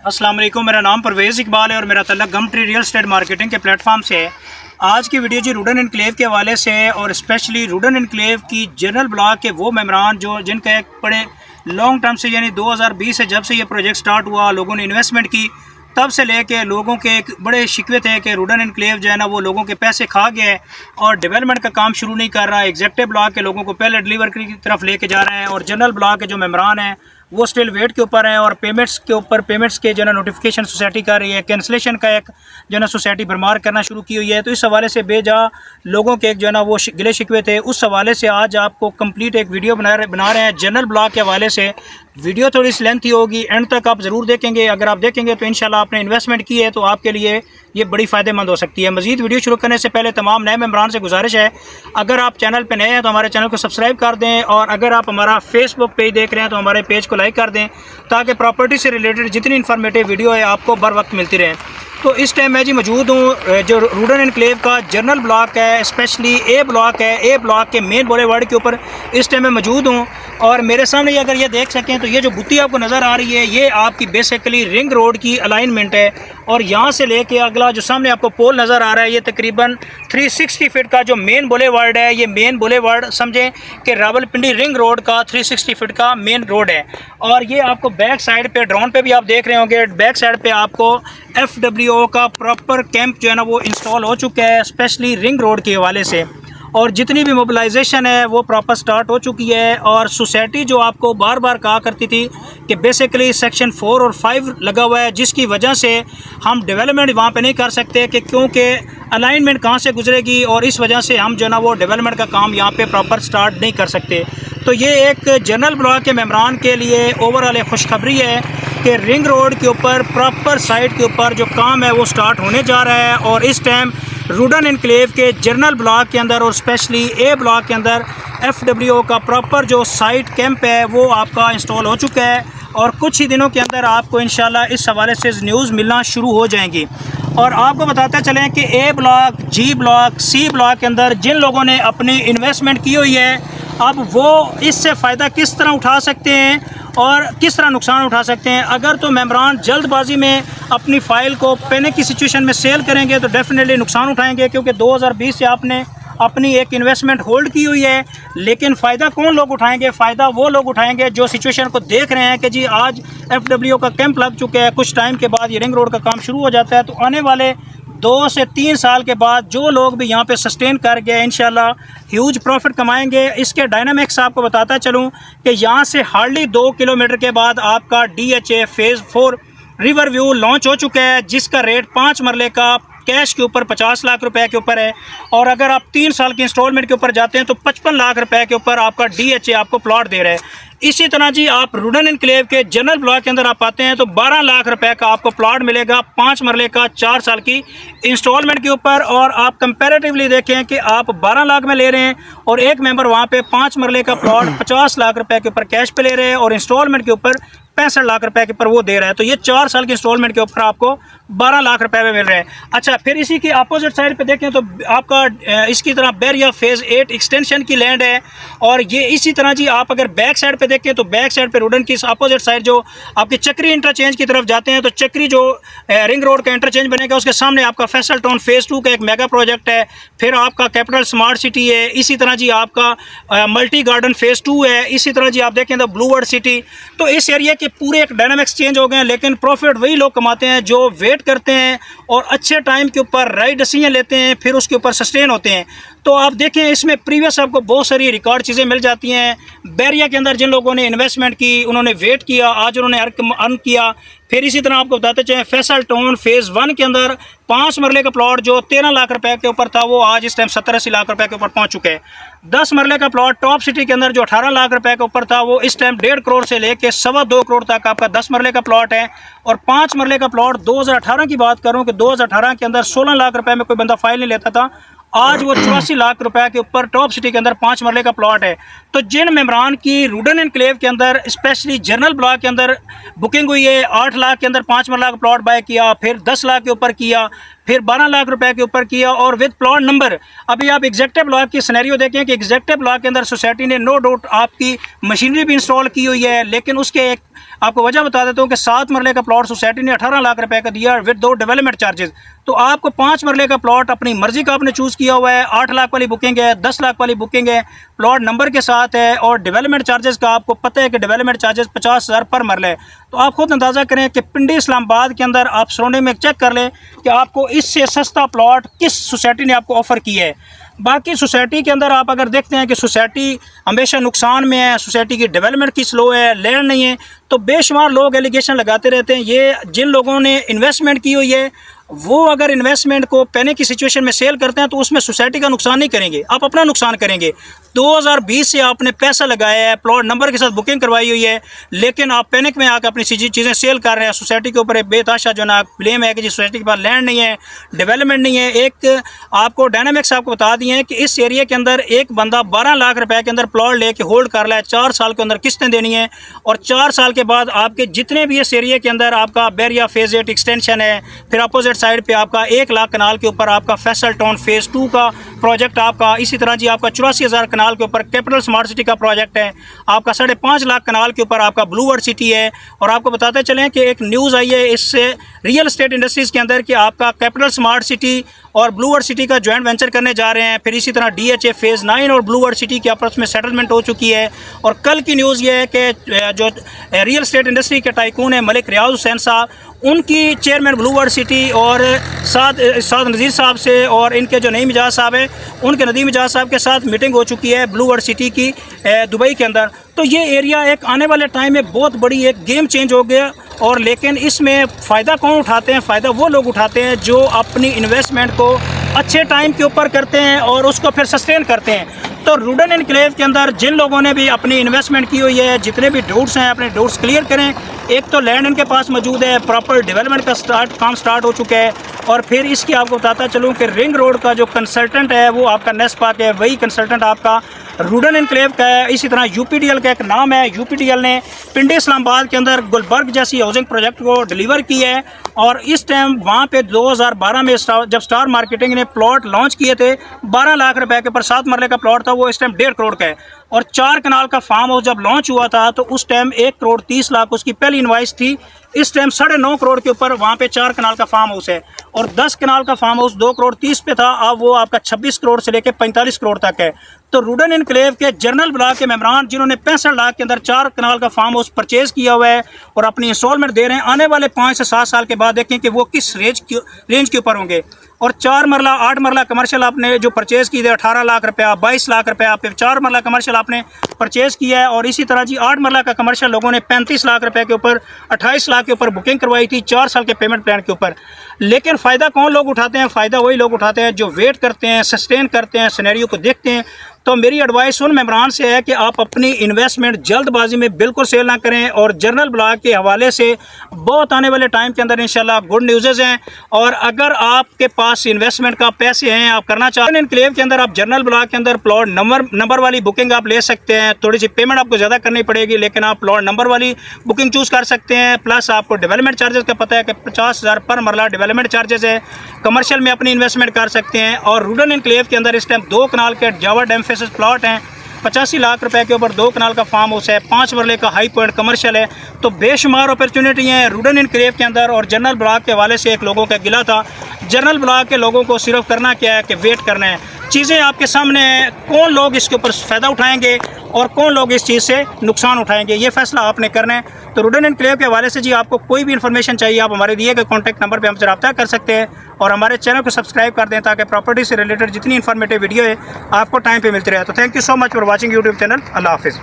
अस्सलाम वालेकुम। मेरा नाम परवेज़ इकबाल है और मेरा तल्लुक़ गमट्री रियल एस्टेट मार्केटिंग के प्लेटफॉर्म से है। आज की वीडियो जी रूडन एनक्लेव के हवाले से है और स्पेशली रूडन एनक्लेव की जनरल ब्लॉक के वो मेम्बरान जो जिनका एक बड़े लॉन्ग टर्म से यानी 2020 से जब से ये प्रोजेक्ट स्टार्ट हुआ, लोगों ने इन्वेस्टमेंट की, तब से लेके लोगों के एक बड़े शिकवे थे कि रूडन एनक्लेव जो है ना वो लोगों के पैसे खा गया है और डेवलपमेंट का काम शुरू नहीं कर रहा है। एग्जेक्टिव ब्लॉक के लोगों को पहले डिलीवर की तरफ लेके जा रहे हैं और जनरल ब्लॉक के जो मेम्बरान हैं वो स्टिल वेट के ऊपर हैं और पेमेंट्स के जो है नोटिफिकेशन सोसाइटी कर रही है, कैंसलेशन का एक जो है ना सोसाइटी भरमार करना शुरू की हुई है। तो इस हवाले से बेजा लोगों के एक जो है ना वो गिले शिकवे थे, उस हवाले से आज आपको कंप्लीट एक वीडियो बना रहे हैं जनरल ब्लॉक के हवाले से। वीडियो थोड़ी सी लेंथी होगी, एंड तक आप ज़रूर देखेंगे। अगर आप देखेंगे तो इंशाल्लाह आपने इन्वेस्टमेंट की है तो आपके लिए ये बड़ी फ़ायदेमंद हो सकती है। मज़ीद वीडियो शुरू करने से पहले तमाम नए मेम्बरान से गुजारिश है, अगर आप चैनल पर नए हैं तो हमारे चैनल को सब्सक्राइब कर दें और अगर आप हमारा फेसबुक पेज देख रहे हैं तो हमारे पेज को लाइक कर दें ताकि प्रॉपर्टी से रिलेटेड जितनी इन्फॉर्मेटिव वीडियो है आपको बर वक्त मिलती रहे। तो इस टाइम मैं जी मौजूद हूँ जो रूडन एनक्लेव का जनरल ब्लॉक है, स्पेशली ए ब्लॉक है। ए ब्लॉक के मेन बुलेवार्ड के ऊपर इस टाइम मैं मौजूद हूँ और मेरे सामने अगर ये देख सकें तो ये जो बुत्ती आपको नज़र आ रही है ये आपकी बेसिकली रिंग रोड की अलाइनमेंट है और यहाँ से लेके अगला जो सामने आपको पोल नज़र आ रहा है ये तकरीबन 360 फीट का जो मेन बुलेवार्ड है। ये मेन बुलेवार्ड समझें कि रावलपिंडी रिंग रोड का 360 फीट का मेन रोड है और ये आपको बैक साइड पे ड्रोन पे भी आप देख रहे होंगे, बैक साइड पे आपको FWO का प्रॉपर कैंप जो है ना वो इंस्टॉल हो चुका है स्पेशली रिंग रोड के हवाले से और जितनी भी मोबिलाइजेशन है वो प्रॉपर स्टार्ट हो चुकी है। और सोसाइटी जो आपको बार बार कहा करती थी कि बेसिकली सेक्शन 4 और 5 लगा हुआ है जिसकी वजह से हम डेवलपमेंट वहाँ पे नहीं कर सकते कि क्योंकि अलाइनमेंट कहाँ से गुजरेगी और इस वजह से हम जो है ना वो डेवलपमेंट का काम यहाँ पे प्रॉपर स्टार्ट नहीं कर सकते। तो ये एक जनरल ब्लॉक के मेम्बरान के लिए ओवरऑल एक खुशखबरी है कि रिंग रोड के ऊपर प्रॉपर साइट के ऊपर जो काम है वो स्टार्ट होने जा रहा है और इस टाइम रूडन एनक्लेव के जनरल ब्लॉक के अंदर और स्पेशली ए ब्लॉक के अंदर FWO का प्रॉपर जो साइट कैंप है वो आपका इंस्टॉल हो चुका है और कुछ ही दिनों के अंदर आपको इंशाल्लाह इस हवाले से न्यूज़ मिलना शुरू हो जाएंगी। और आपको बताते चलें कि ए ब्लॉक, जी ब्लॉक, सी ब्लॉक के अंदर जिन लोगों ने अपनी इन्वेस्टमेंट की हुई है अब वो इससे फ़ायदा किस तरह उठा सकते हैं और किस तरह नुकसान उठा सकते हैं। अगर तो मेम्बरान जल्दबाजी में अपनी फ़ाइल को पैनिक की सिचुएशन में सेल करेंगे तो डेफिनेटली नुकसान उठाएंगे क्योंकि 2020 से आपने अपनी एक इन्वेस्टमेंट होल्ड की हुई है। लेकिन फ़ायदा कौन लोग उठाएंगे? फ़ायदा वो लोग उठाएंगे जो सिचुएशन को देख रहे हैं कि जी आज FWO का कैंप लग चुका है, कुछ टाइम के बाद ये रिंग रोड का काम शुरू हो जाता है तो आने वाले 2 से 3 साल के बाद जो लोग भी यहाँ पे सस्टेन कर गए इंशाल्लाह ह्यूज प्रॉफिट कमाएंगे। इसके डायनामिक्स आपको बताता चलूँ कि यहाँ से हार्डली 2 किलोमीटर के बाद आपका DHA phase 4 river view launch हो चुका है जिसका रेट 5 मरले का कैश के ऊपर 50 लाख रुपए के ऊपर है और अगर आप 3 साल की इंस्टॉलमेंट के ऊपर जाते हैं तो 55 लाख रुपए के ऊपर आपका DHA आपको प्लॉट दे रहा है। इसी तरह जी आप रूडन एनक्लेव के जनरल ब्लॉक के अंदर आप आते हैं तो 12 लाख रुपए का आपको प्लॉट मिलेगा 5 मरले का 4 साल की इंस्टॉलमेंट के ऊपर। और आप कंपैरेटिवली देखें कि आप 12 लाख में ले रहे हैं और एक मेंबर वहाँ पे 5 मरले का प्लॉट 50 लाख रुपए के ऊपर कैश पे ले रहे हैं और इंस्टॉलमेंट के ऊपर 65 लाख रुपए के ऊपर वो दे रहा है। तो ये 4 साल की इंस्टॉलमेंट के ऊपर आपको 12 लाख रुपए में मिल रहे हैं। अच्छा, फिर इसी की अपोजिट साइड पे देखें तो आपका इसकी तरह बैरिया फेज़ 8 एक्सटेंशन की लैंड है और ये इसी तरह जी आप अगर बैक साइड पे देखें तो बैक साइड पे रूडन की अपोजिट साइड जो आपकी चक्री इंटरचेंज की तरफ जाते हैं तो चक्री जो रिंग रोड का इंटरचेंज बनेगा उसके सामने आपका फैसल टाउन फेज़ 2 का एक मेगा प्रोजेक्ट है। फिर आपका कैपिटल स्मार्ट सिटी है, इसी तरह जी आपका मल्टी गार्डन फेज़ 2 है, इसी तरह जी आप देखें तो ब्लू वर्ल्ड सिटी। तो इस एरिया के पूरे एक डायनामिक्स चेंज हो गए हैं लेकिन प्रॉफिट वही लोग कमाते हैं जो वेट करते हैं और अच्छे टाइम के ऊपर राइट डिसीजन लेते हैं फिर उसके ऊपर सस्टेन होते हैं। तो आप देखें इसमें प्रीवियस आपको बहुत सारी रिकॉर्ड चीज़ें मिल जाती हैं। बैरिया के अंदर जिन लोगों ने इन्वेस्टमेंट की उन्होंने वेट किया, आज उन्होंने अर्न किया। फिर इसी तरह आपको बताते चलें फैसल टाउन फेज़ 1 के अंदर 5 मरले का प्लॉट जो 13 लाख रुपए के ऊपर था वो आज इस टाइम 70-80 लाख रुपए के ऊपर पहुंच चुके हैं। 10 मरले का प्लॉट टॉप सिटी के अंदर जो 18 लाख रुपए के ऊपर था वो इस टाइम 1.5 करोड़ से लेके 2.25 करोड़ तक आपका 10 मरले का प्लॉट है। और 5 मरले का प्लॉट 2018 की बात करूं कि 2018 के अंदर 16 लाख रुपए में कोई बंदा फाइल नहीं लेता था, आज वो 84 लाख रुपए के ऊपर टॉप सिटी के अंदर 5 मरले का प्लॉट है। तो जिन मेम्बरान की रूडन एनक्लेव के अंदर स्पेशली जनरल ब्लॉक के अंदर बुकिंग हुई है 8 लाख के अंदर 5 मरला का प्लॉट बाय किया, फिर 10 लाख के ऊपर किया, फिर 12 लाख रुपए के ऊपर किया और विद प्लॉट नंबर। अभी आप एग्जेक्टिव ब्लॉक की सिनेरियो देखें कि एग्जेक्टिव ब्लॉक के अंदर सोसाइटी ने नो डाउट आपकी मशीनरी भी इंस्टॉल की हुई है, लेकिन उसके एक आपको वजह बता देता हूँ कि 7 मरले का प्लॉट सोसाइटी ने 18 लाख रुपए का दिया विद 2 डेवलपमेंट चार्जेस। तो आपको 5 मरले का प्लॉट अपनी मर्जी का आपने चूज़ किया हुआ है, 8 लाख वाली बुकिंग है, 10 लाख वाली बुकिंग है, प्लॉट नंबर के साथ है, और डेवलपमेंट चार्जेस का आपको पता है कि डेवलपमेंट चार्जेस 50,000 पर मरले है। तो आप खुद अंदाज़ा करें कि पिंडी इस्लामाबाद के अंदर आप सराउंडिंग में चेक कर लें कि आपको इससे सस्ता प्लॉट किस सोसाइटी ने आपको ऑफ़र किया है। बाकी सोसाइटी के अंदर आप अगर देखते हैं कि सोसाइटी हमेशा नुकसान में है, सोसाइटी की डेवलपमेंट की स्लो है, लैंड नहीं है, तो बेशुमार लोग एलिगेशन लगाते रहते हैं। ये जिन लोगों ने इन्वेस्टमेंट की हुई है वो अगर इन्वेस्टमेंट को पैनिक की सिचुएशन में सेल करते हैं तो उसमें सोसाइटी का नुकसान नहीं करेंगे, आप अपना नुकसान करेंगे। 2020 से आपने पैसा लगाया है, प्लॉट नंबर के साथ बुकिंग करवाई हुई है, लेकिन आप पैनिक में आकर अपनी चीज़ें सेल कर रहे हैं। सोसाइटी के ऊपर एक बेतहाशा जो ना ब्लेम है कि जी सोसाइटी के पास लैंड नहीं है, डेवलपमेंट नहीं है। एक आपको डायनामिक्स आपको बता दिए हैं कि इस एरिया के अंदर एक बंदा 12 लाख रुपए के अंदर प्लॉट लेके होल्ड कर रहा है, 4 साल के अंदर किस्तें देनी है, और 4 साल के बाद आपके जितने भी इस एरिया के अंदर आपका बैरिया फेज 8 एक्सटेंशन है, फिर अपोजिट साइड पे आपका 1 लाख कनाल के ऊपर आपका फैसल टाउन फेज़ 2 का प्रोजेक्ट आपका, इसी तरह जी आपका 84,000 कनाल के ऊपर कैपिटल स्मार्ट सिटी का प्रोजेक्ट है, आपका 5.5 लाख कनाल के ऊपर आपका ब्लू वर्ल्ड सिटी है। और आपको बताते चलें कि एक न्यूज़ आई है इससे रियल एस्टेट इंडस्ट्रीज़ के अंदर कि आपका कैपिटल स्मार्ट सिटी और ब्लू वर्ल्ड सिटी का जॉइंट वेंचर करने जा रहे हैं। फिर इसी तरह DHA फेज़ 9 और ब्लू वर्ल्ड सिटी की आपस में सेटलमेंट हो चुकी है। और कल की न्यूज़ ये है कि जो रियल एस्टेट इंडस्ट्री के टाइकून है मलिक रियाज हुसैन साहब, उनकी चेयरमैन ब्लू वर्ल्ड सिटी और साथ नज़ीर साहब से और इनके जो नईम मिजाज साहब हैं उनके नदीम मिजाज साहब के साथ मीटिंग हो चुकी है ब्लू वर्ल्ड सिटी की दुबई के अंदर। तो ये एरिया एक आने वाले टाइम में बहुत बड़ी एक गेम चेंज हो गया। और लेकिन इसमें फ़ायदा कौन उठाते हैं? फ़ायदा वो लोग उठाते हैं जो अपनी इन्वेस्टमेंट को अच्छे टाइम के ऊपर करते हैं और उसको फिर सस्टेन करते हैं। तो रुडन एनक्लेव के अंदर जिन लोगों ने भी अपनी इन्वेस्टमेंट की हुई है, जितने भी डाउट्स हैं अपने डाउट्स क्लियर करें। एक तो लैंड इनके पास मौजूद है, प्रॉपर डेवलपमेंट का काम स्टार्ट हो चुका है। और फिर इसकी आपको बताता चलूँ कि रिंग रोड का जो कंसल्टेंट है वो आपका नेस्पाक है, वही कंसल्टेंट आपका रुडन एनक्लेव का है। इसी तरह UPDL का एक नाम है, UPDL ने पिंडी इस्लामाबाद के अंदर गुलबर्ग जैसी हाउसिंग प्रोजेक्ट को डिलीवर किया है। और इस टाइम वहाँ पे 2012 में जब स्टार मार्केटिंग ने प्लॉट लॉन्च किए थे 12 लाख रुपए के ऊपर 7 मरले का प्लॉट था, वो इस टाइम 1.5 करोड़ का है। और 4 कनाल का फार्म हाउस जब लॉन्च हुआ था तो उस टाइम 1 करोड़ 30 लाख उसकी पहली इन्वाइस थी। इस टाइम 9.5 करोड़ के ऊपर वहाँ पे 4 कनाल का फार्म हाउस है। और 10 कनाल का फार्म हाउस 2 करोड़ 30 पे था, अब वो आपका 26 करोड़ से लेकर 45 करोड़ तक है। तो रुडन एनक्लेव के जनरल ब्लॉक के मेंबरान जिन्होंने 65 लाख के अंदर 4 कनाल का फार्म हाउस परचेज़ किया हुआ है और अपनी इंस्टॉलमेंट दे रहे हैं, आने वाले 5 से 7 साल के बाद देखें कि वो किस रेंज के ऊपर होंगे। और 4 मरला 8 मरला कमर्शियल आपने जो परचेज़ की है 18 लाख रुपया, 22 लाख रुपया, फिर 4 मरला कमर्शियल आपने परचेज़ किया है। और इसी तरह जी 8 मरला का कमर्शियल लोगों ने 35 लाख रुपए के ऊपर 28 लाख के ऊपर बुकिंग करवाई थी 4 साल के पेमेंट प्लान के ऊपर। लेकिन फ़ायदा कौन लोग उठाते हैं? फ़ायदा वही लोग उठाते हैं जो वेट करते हैं, सस्टेन करते हैं, सिनेरियो को देखते हैं। तो मेरी एडवाइस उन मेंबरान से है कि आप अपनी इन्वेस्टमेंट जल्दबाजी में बिल्कुल सेल ना करें। और जनरल ब्लॉक के हवाले से बहुत आने वाले टाइम के अंदर इंशाल्लाह गुड न्यूज़ हैं। और अगर आपके पास इन्वेस्टमेंट का पैसे हैं, आप करना चाहते हैं एनक्लेव के अंदर, आप जनरल ब्लॉक के अंदर प्लॉट नंबर वाली बुकिंग आप ले सकते हैं। थोड़ी सी पेमेंट आपको ज़्यादा करनी पड़ेगी, लेकिन आप प्लॉट नंबर वाली बुकिंग चूज़ कर सकते हैं। प्लस आपको डेवलपमेंट चार्जेस का पता है कि 50,000 पर मरला डेवलपमेंट चार्जेस है। कमर्शियल में अपनी इन्वेस्टमेंट कर सकते हैं। और रुडन एनक्लेव के अंदर इस टाइम 2 कनाल के जावा डैम फेसेस प्लॉट हैं, 85 लाख रुपए के ऊपर 2 कनाल का फार्म हाउस है, 5 मरले का हाई पॉइंट कमर्शियल है। तो बेशुमार अपॉर्चुनिटी हैं रुडन एनक्लेव के अंदर। और जनरल ब्लॉक के हवाले से एक लोगों का गिला था, जनरल ब्लॉक के लोगों को सिर्फ करना क्या है कि वेट करना है। चीज़ें आपके सामने हैं, कौन लोग इसके ऊपर फ़ायदा उठाएंगे और कौन लोग इस चीज़ से नुकसान उठाएंगे, ये फैसला आपने करना है। तो रुडन एनक्लेव के हवाले से जी आपको कोई भी इन्फॉर्मेशन चाहिए, आप हमारे दिए गए कॉन्टैक्ट नंबर पे हमसे रब्ता कर सकते हैं। और हमारे चैनल को सब्सक्राइब कर दें ताकि प्रॉपर्टी से रिलेटेड जितनी इन्फॉर्मेटिव वीडियो है आपको टाइम पे मिलती रहे। तो thank you so much for watching YouTube channel. अल्लाह हाफिज़।